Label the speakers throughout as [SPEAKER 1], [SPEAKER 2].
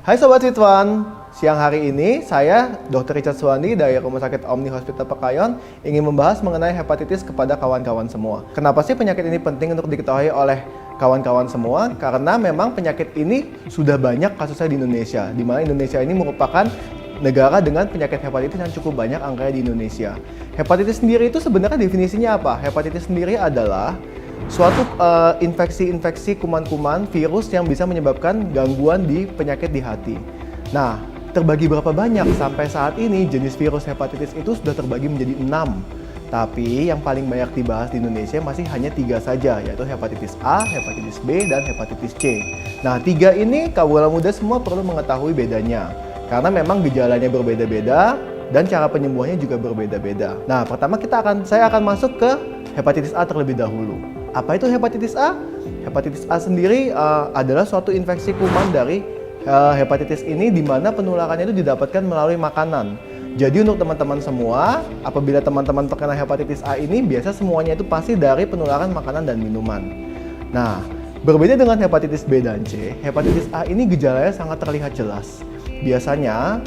[SPEAKER 1] Hai Sobat Fitwan, siang hari ini saya Dr. Richard Suwandi dari Rumah Sakit Omni Hospital Pekayon ingin membahas mengenai hepatitis kepada kawan-kawan semua. Kenapa sih penyakit ini penting untuk diketahui oleh kawan-kawan semua? Karena memang penyakit ini sudah banyak kasusnya di Indonesia, di mana Indonesia ini merupakan negara dengan penyakit hepatitis yang cukup banyak angkanya di Indonesia. Hepatitis sendiri itu sebenarnya definisinya apa? Hepatitis sendiri adalah suatu infeksi-infeksi kuman-kuman virus yang bisa menyebabkan gangguan di penyakit di hati. Nah, terbagi berapa banyak? Sampai saat ini jenis virus hepatitis itu sudah terbagi menjadi 6. Tapi yang paling banyak dibahas di Indonesia masih hanya 3 saja, yaitu hepatitis A, hepatitis B, dan hepatitis C. Nah, 3 ini kaula muda semua perlu mengetahui bedanya. Karena memang gejalanya berbeda-beda dan cara penyembuhannya juga berbeda-beda. Nah, pertama saya akan masuk ke hepatitis A terlebih dahulu. Apa itu hepatitis A? Hepatitis A sendiri adalah suatu infeksi kuman dari hepatitis ini di mana penularannya itu didapatkan melalui makanan. Jadi untuk teman-teman semua, apabila teman-teman terkena hepatitis A ini, biasa semuanya itu pasti dari penularan makanan dan minuman. Nah, berbeda dengan hepatitis B dan C, hepatitis A ini gejalanya sangat terlihat jelas. Biasanya,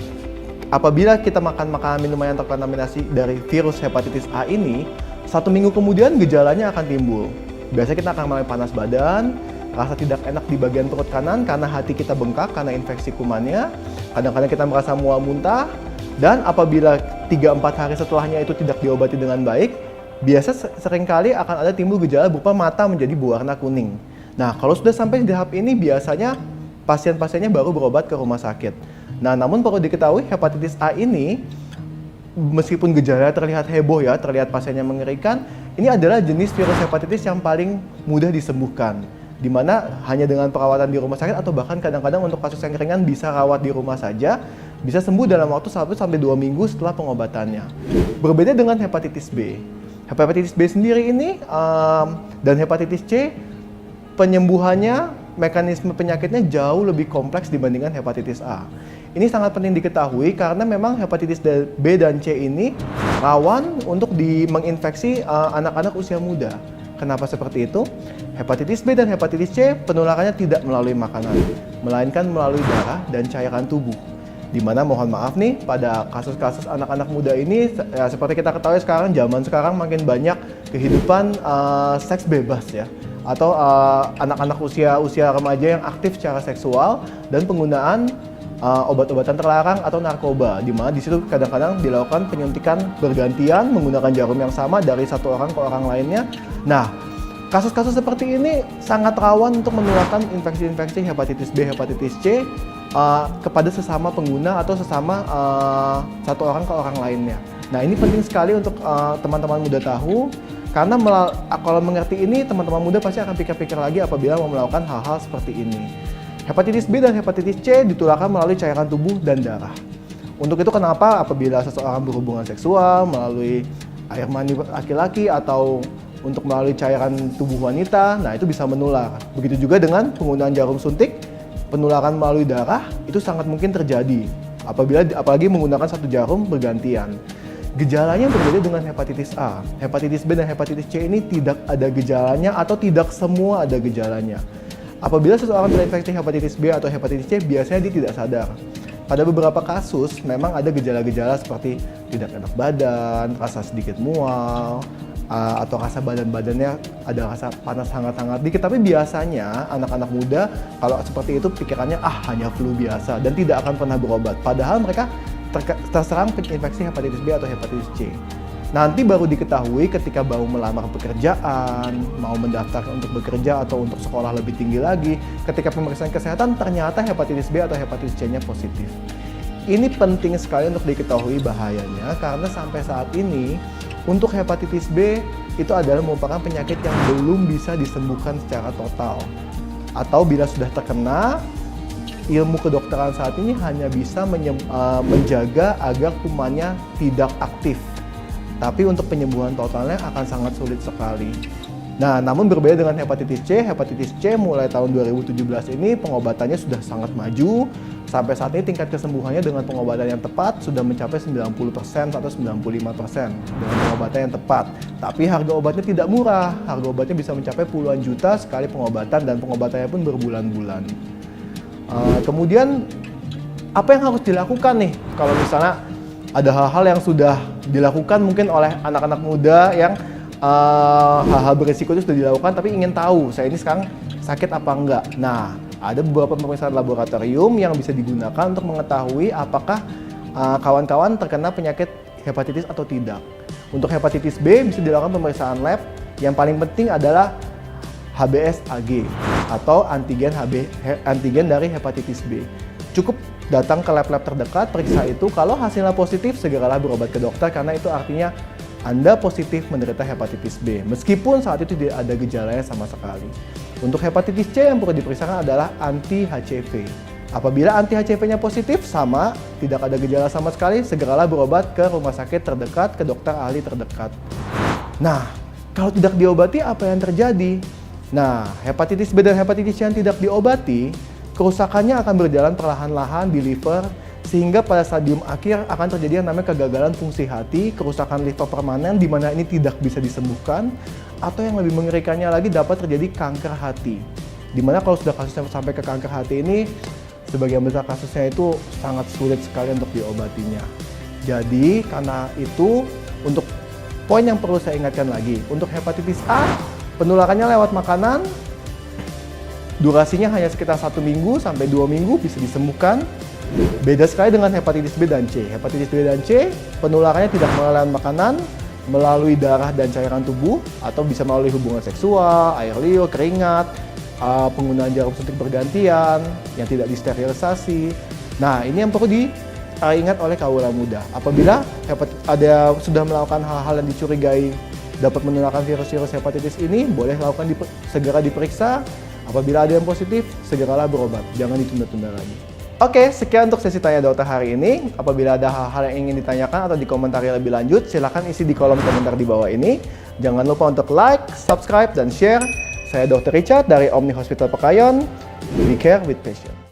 [SPEAKER 1] apabila kita makan makanan minuman yang terkontaminasi dari virus hepatitis A ini, 1 minggu kemudian gejalanya akan timbul. Biasanya kita akan mengalami panas badan, rasa tidak enak di bagian perut kanan karena hati kita bengkak karena infeksi kumannya. Kadang-kadang kita merasa mual muntah, dan apabila 3-4 hari setelahnya itu tidak diobati dengan baik, biasa seringkali akan ada timbul gejala berupa mata menjadi berwarna kuning. Nah, kalau sudah sampai di tahap ini, biasanya pasien-pasiennya baru berobat ke rumah sakit. Nah, namun perlu diketahui hepatitis A ini, meskipun gejala terlihat heboh ya, terlihat pasiennya mengerikan, ini adalah jenis virus hepatitis yang paling mudah disembuhkan, di mana hanya dengan perawatan di rumah sakit atau bahkan kadang-kadang untuk kasus yang ringan bisa rawat di rumah saja, bisa sembuh dalam waktu 1-2 minggu setelah pengobatannya. Berbeda dengan hepatitis B. Hepatitis B sendiri ini dan hepatitis C, penyembuhannya, mekanisme penyakitnya jauh lebih kompleks dibandingkan hepatitis A. Ini sangat penting diketahui karena memang hepatitis B dan C ini rawan untuk menginfeksi anak-anak usia muda. Kenapa seperti itu? Hepatitis B dan hepatitis C penularannya tidak melalui makanan, melainkan melalui darah dan cairan tubuh. Dimana mohon maaf nih, pada kasus-kasus anak-anak muda ini, ya, seperti kita ketahui sekarang, zaman sekarang makin banyak kehidupan seks bebas ya. Atau anak-anak usia remaja yang aktif secara seksual dan penggunaan obat-obatan terlarang atau narkoba, di mana di situ kadang-kadang dilakukan penyuntikan bergantian menggunakan jarum yang sama dari satu orang ke orang lainnya. Nah, kasus-kasus seperti ini sangat rawan untuk menularkan infeksi-infeksi hepatitis B, hepatitis C kepada sesama pengguna atau sesama satu orang ke orang lainnya. Nah, ini penting sekali untuk teman-teman muda tahu, karena kalau mengerti ini, teman-teman muda pasti akan pikir-pikir lagi apabila mau melakukan hal-hal seperti ini. Hepatitis B dan hepatitis C ditularkan melalui cairan tubuh dan darah. Untuk itu kenapa apabila seseorang berhubungan seksual melalui air mani laki-laki atau untuk melalui cairan tubuh wanita, nah itu bisa menular. Begitu juga dengan penggunaan jarum suntik, penularan melalui darah itu sangat mungkin terjadi apalagi menggunakan satu jarum bergantian. Gejalanya berbeda dengan hepatitis A. Hepatitis B dan hepatitis C ini tidak ada gejalanya atau tidak semua ada gejalanya. Apabila seseorang terinfeksi hepatitis B atau hepatitis C, biasanya dia tidak sadar. Pada beberapa kasus, memang ada gejala-gejala seperti tidak enak badan, rasa sedikit mual, atau rasa badannya ada rasa panas hangat-hangat dikit. Tapi biasanya anak-anak muda kalau seperti itu pikirannya hanya flu biasa dan tidak akan pernah berobat. Padahal mereka terserang infeksi hepatitis B atau hepatitis C. Nanti baru diketahui ketika baru melamar pekerjaan, mau mendaftar untuk bekerja atau untuk sekolah lebih tinggi lagi, ketika pemeriksaan kesehatan ternyata hepatitis B atau hepatitis C-nya positif. Ini penting sekali untuk diketahui bahayanya, karena sampai saat ini untuk hepatitis B itu adalah merupakan penyakit yang belum bisa disembuhkan secara total. Atau bila sudah terkena, ilmu kedokteran saat ini hanya bisa menjaga agar kumannya tidak aktif. Tapi untuk penyembuhan totalnya akan sangat sulit sekali. Nah, namun berbeda dengan hepatitis C mulai tahun 2017 ini pengobatannya sudah sangat maju. Sampai saat ini tingkat kesembuhannya dengan pengobatan yang tepat sudah mencapai 90% atau 95% dengan pengobatan yang tepat. Tapi harga obatnya tidak murah. Harga obatnya bisa mencapai puluhan juta sekali pengobatan dan pengobatannya pun berbulan-bulan. Kemudian apa yang harus dilakukan nih kalau misalnya ada hal-hal yang sudah dilakukan mungkin oleh anak-anak muda yang hal-hal berisiko itu sudah dilakukan tapi ingin tahu saya ini sekarang sakit apa enggak. Nah, ada beberapa pemeriksaan laboratorium yang bisa digunakan untuk mengetahui apakah kawan-kawan terkena penyakit hepatitis atau tidak. Untuk hepatitis B bisa dilakukan pemeriksaan lab. Yang paling penting adalah HBsAg atau antigen dari hepatitis B. Cukup datang ke lab-lab terdekat, periksa itu. Kalau hasilnya positif, segeralah berobat ke dokter karena itu artinya Anda positif menderita hepatitis B. Meskipun saat itu tidak ada gejalanya sama sekali. Untuk hepatitis C yang perlu diperiksakan adalah anti-HCV. Apabila anti-HCV-nya positif, sama, tidak ada gejala sama sekali, segeralah berobat ke rumah sakit terdekat, ke dokter ahli terdekat. Nah, kalau tidak diobati, apa yang terjadi? Nah, hepatitis B dan hepatitis C yang tidak diobati, kerusakannya akan berjalan perlahan-lahan di liver, sehingga pada stadium akhir akan terjadi yang namanya kegagalan fungsi hati, kerusakan liver permanen, di mana ini tidak bisa disembuhkan, atau yang lebih mengerikannya lagi dapat terjadi kanker hati. Di mana kalau sudah kasusnya sampai ke kanker hati ini, sebagian besar kasusnya itu sangat sulit sekali untuk diobatinya. Jadi, karena itu, untuk poin yang perlu saya ingatkan lagi, untuk hepatitis A, penularannya lewat makanan, durasinya hanya sekitar 1 minggu sampai 2 minggu bisa disembuhkan. Beda sekali dengan hepatitis B dan C. Hepatitis B dan C, penularannya tidak melalui makanan, melalui darah dan cairan tubuh, atau bisa melalui hubungan seksual, air liur, keringat, penggunaan jarum suntik bergantian, yang tidak disterilisasi. Nah, ini yang perlu diingat oleh kaula muda. Apabila sudah melakukan hal-hal yang dicurigai dapat menularkan virus-virus hepatitis ini, boleh segera diperiksa. Apabila ada yang positif, segeralah berobat. Jangan ditunda-tunda lagi. Oke, sekian untuk sesi tanya dokter hari ini. Apabila ada hal-hal yang ingin ditanyakan atau dikomentari lebih lanjut, silakan isi di kolom komentar di bawah ini. Jangan lupa untuk like, subscribe, dan share. Saya Dr. Richard dari Omni Hospital Pekayon. We care with passion.